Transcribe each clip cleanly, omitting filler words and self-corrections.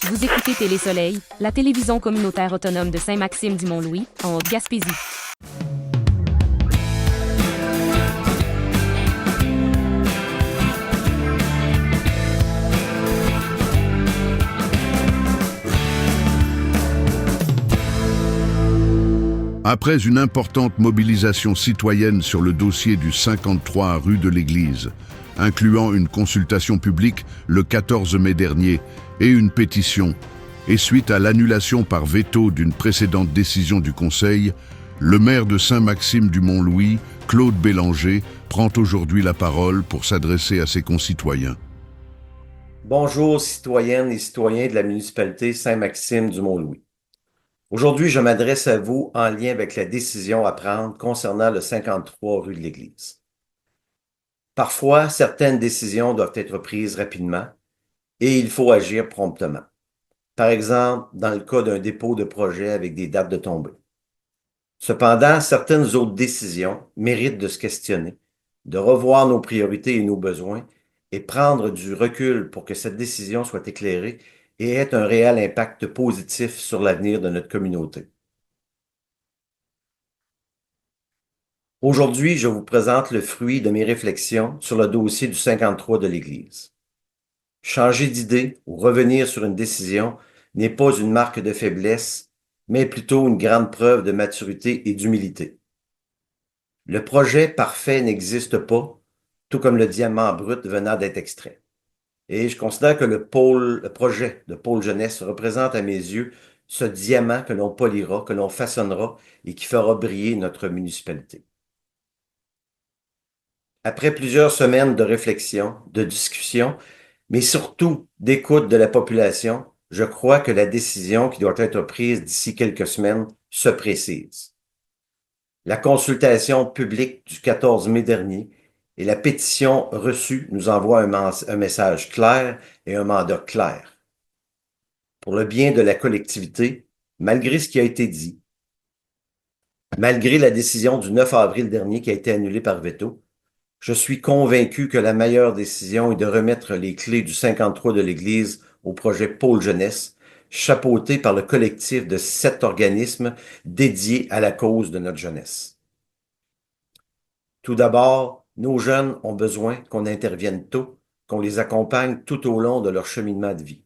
Vous écoutez Télé-Soleil, la télévision communautaire autonome de Saint-Maxime-du-Mont-Louis, en Haute-Gaspésie. Après une importante mobilisation citoyenne sur le dossier du 53 rue de l'Église, incluant une consultation publique le 14 mai dernier et une pétition, et suite à l'annulation par veto d'une précédente décision du Conseil, le maire de Saint-Maxime-du-Mont-Louis, Claude Bélanger, prend aujourd'hui la parole pour s'adresser à ses concitoyens. Bonjour citoyennes et citoyens de la municipalité Saint-Maxime-du-Mont-Louis. Aujourd'hui, je m'adresse à vous en lien avec la décision à prendre concernant le 53 rue de l'Église. Parfois, certaines décisions doivent être prises rapidement et il faut agir promptement. Par exemple, dans le cas d'un dépôt de projet avec des dates de tombée. Cependant, certaines autres décisions méritent de se questionner, de revoir nos priorités et nos besoins et prendre du recul pour que cette décision soit éclairée et ait un réel impact positif sur l'avenir de notre communauté. Aujourd'hui, je vous présente le fruit de mes réflexions sur le dossier du 53 de l'Église. Changer d'idée ou revenir sur une décision n'est pas une marque de faiblesse, mais plutôt une grande preuve de maturité et d'humilité. Le projet parfait n'existe pas, tout comme le diamant brut venant d'être extrait. Et je considère que le projet de Pôle Jeunesse représente à mes yeux ce diamant que l'on polira, que l'on façonnera et qui fera briller notre municipalité. Après plusieurs semaines de réflexion, de discussion, mais surtout d'écoute de la population, je crois que la décision qui doit être prise d'ici quelques semaines se précise. La consultation publique du 14 mai dernier et la pétition reçue nous envoient un message clair et un mandat clair. Pour le bien de la collectivité, malgré ce qui a été dit, malgré la décision du 9 avril dernier qui a été annulée par veto, je suis convaincu que la meilleure décision est de remettre les clés du 53 de l'Église au projet Pôle Jeunesse, chapeauté par le collectif de 7 organismes dédiés à la cause de notre jeunesse. Tout d'abord, nos jeunes ont besoin qu'on intervienne tôt, qu'on les accompagne tout au long de leur cheminement de vie.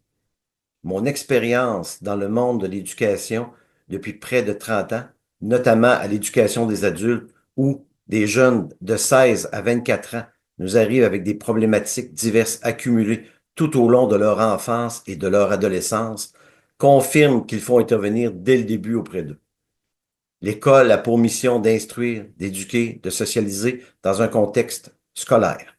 Mon expérience dans le monde de l'éducation depuis près de 30 ans, notamment à l'éducation des adultes où des jeunes de 16 à 24 ans nous arrivent avec des problématiques diverses accumulées tout au long de leur enfance et de leur adolescence, confirme qu'il faut intervenir dès le début auprès d'eux. L'école a pour mission d'instruire, d'éduquer, de socialiser dans un contexte scolaire.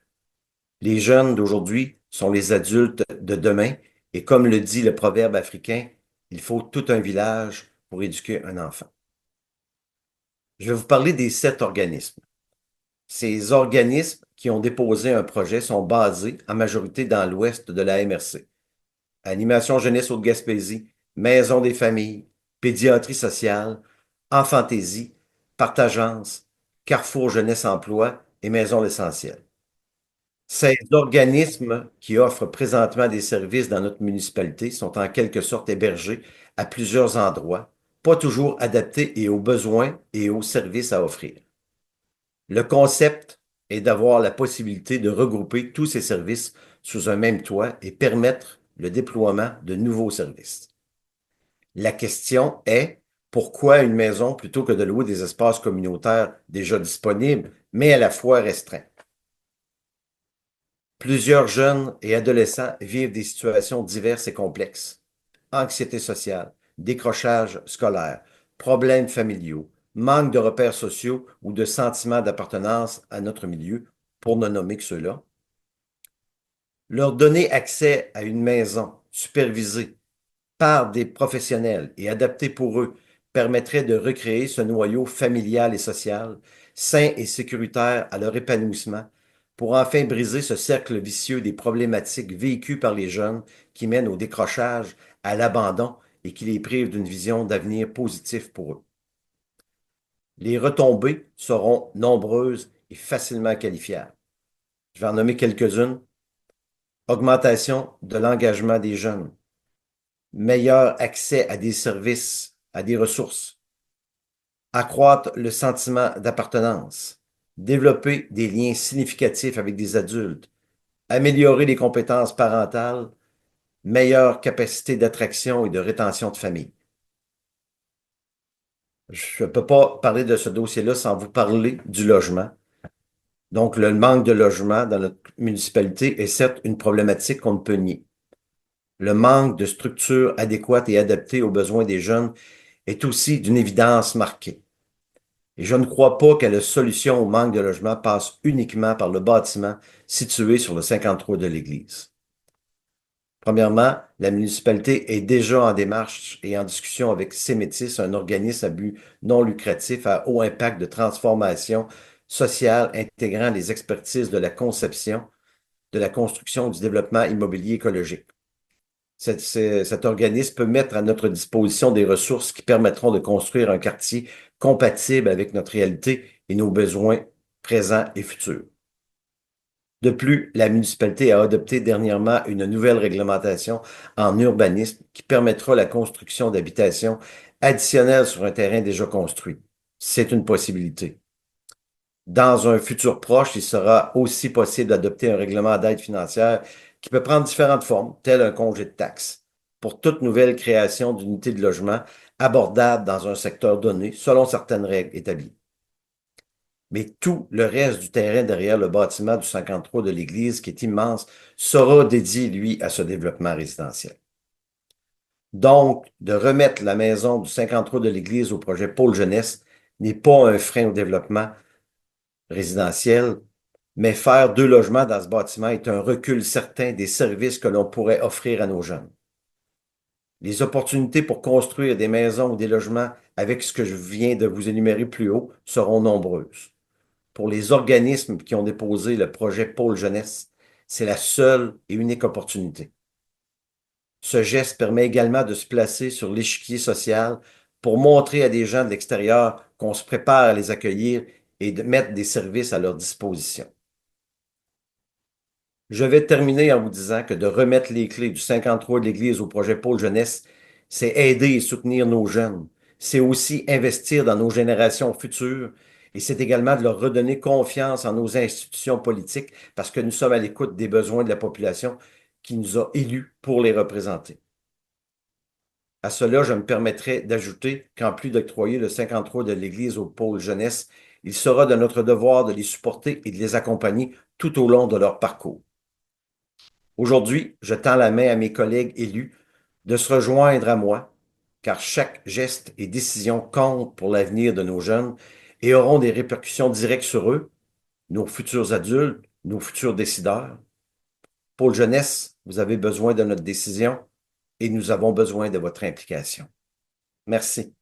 Les jeunes d'aujourd'hui sont les adultes de demain et comme le dit le proverbe africain, il faut tout un village pour éduquer un enfant. Je vais vous parler des 7 organismes. Ces organismes qui ont déposé un projet sont basés en majorité dans l'ouest de la MRC. Animation Jeunesse Haute-Gaspésie, Maison des familles, Pédiatrie sociale, Enfantaisie, Partageance, Carrefour Jeunesse Emploi et Maison l'Essentiel. Ces organismes qui offrent présentement des services dans notre municipalité sont en quelque sorte hébergés à plusieurs endroits, pas toujours adaptés et aux besoins et aux services à offrir. Le concept est d'avoir la possibilité de regrouper tous ces services sous un même toit et permettre le déploiement de nouveaux services. La question est, pourquoi une maison plutôt que de louer des espaces communautaires déjà disponibles, mais à la fois restreints? Plusieurs jeunes et adolescents vivent des situations diverses et complexes. Anxiété sociale, décrochage scolaire, problèmes familiaux, manque de repères sociaux ou de sentiment d'appartenance à notre milieu, pour ne nommer que ceux-là. Leur donner accès à une maison supervisée par des professionnels et adaptée pour eux permettrait de recréer ce noyau familial et social, sain et sécuritaire à leur épanouissement, pour enfin briser ce cercle vicieux des problématiques vécues par les jeunes qui mènent au décrochage, à l'abandon et qui les privent d'une vision d'avenir positif pour eux. Les retombées seront nombreuses et facilement qualifiables. Je vais en nommer quelques-unes. Augmentation de l'engagement des jeunes. meilleur accès à des services, à des ressources, accroître le sentiment d'appartenance, développer des liens significatifs avec des adultes, améliorer les compétences parentales, meilleure capacité d'attraction et de rétention de famille. Je ne peux pas parler de ce dossier-là sans vous parler du logement. Donc, le manque de logement dans notre municipalité est certes une problématique qu'on ne peut nier. Le manque de structures adéquates et adaptées aux besoins des jeunes est aussi d'une évidence marquée. Et je ne crois pas que la solution au manque de logement passe uniquement par le bâtiment situé sur le 53 de l'église. Premièrement, la municipalité est déjà en démarche et en discussion avec CEMETIS, un organisme à but non lucratif à haut impact de transformation sociale intégrant les expertises de la conception, de la construction et du développement immobilier écologique. Cet organisme peut mettre à notre disposition des ressources qui permettront de construire un quartier compatible avec notre réalité et nos besoins présents et futurs. De plus, la municipalité a adopté dernièrement une nouvelle réglementation en urbanisme qui permettra la construction d'habitations additionnelles sur un terrain déjà construit. C'est une possibilité. Dans un futur proche, il sera aussi possible d'adopter un règlement d'aide financière qui peut prendre différentes formes, tel un congé de taxes, pour toute nouvelle création d'unités de logement abordables dans un secteur donné, selon certaines règles établies. Mais tout le reste du terrain derrière le bâtiment du 53 de l'église, qui est immense, sera dédié, lui, à ce développement résidentiel. Donc, de remettre la maison du 53 de l'église au projet Pôle Jeunesse n'est pas un frein au développement résidentiel, mais faire 2 logements dans ce bâtiment est un recul certain des services que l'on pourrait offrir à nos jeunes. Les opportunités pour construire des maisons ou des logements avec ce que je viens de vous énumérer plus haut seront nombreuses. Pour les organismes qui ont déposé le projet Pôle Jeunesse, c'est la seule et unique opportunité. Ce geste permet également de se placer sur l'échiquier social pour montrer à des gens de l'extérieur qu'on se prépare à les accueillir et de mettre des services à leur disposition. Je vais terminer en vous disant que de remettre les clés du 53 de l'Église au projet Pôle Jeunesse, c'est aider et soutenir nos jeunes. C'est aussi investir dans nos générations futures et c'est également de leur redonner confiance en nos institutions politiques parce que nous sommes à l'écoute des besoins de la population qui nous a élus pour les représenter. À cela, je me permettrai d'ajouter qu'en plus d'octroyer le 53 de l'Église au pôle jeunesse, il sera de notre devoir de les supporter et de les accompagner tout au long de leur parcours. Aujourd'hui, je tends la main à mes collègues élus de se rejoindre à moi, car chaque geste et décision compte pour l'avenir de nos jeunes et auront des répercussions directes sur eux, nos futurs adultes, nos futurs décideurs. Pôle jeunesse, vous avez besoin de notre décision et nous avons besoin de votre implication. Merci.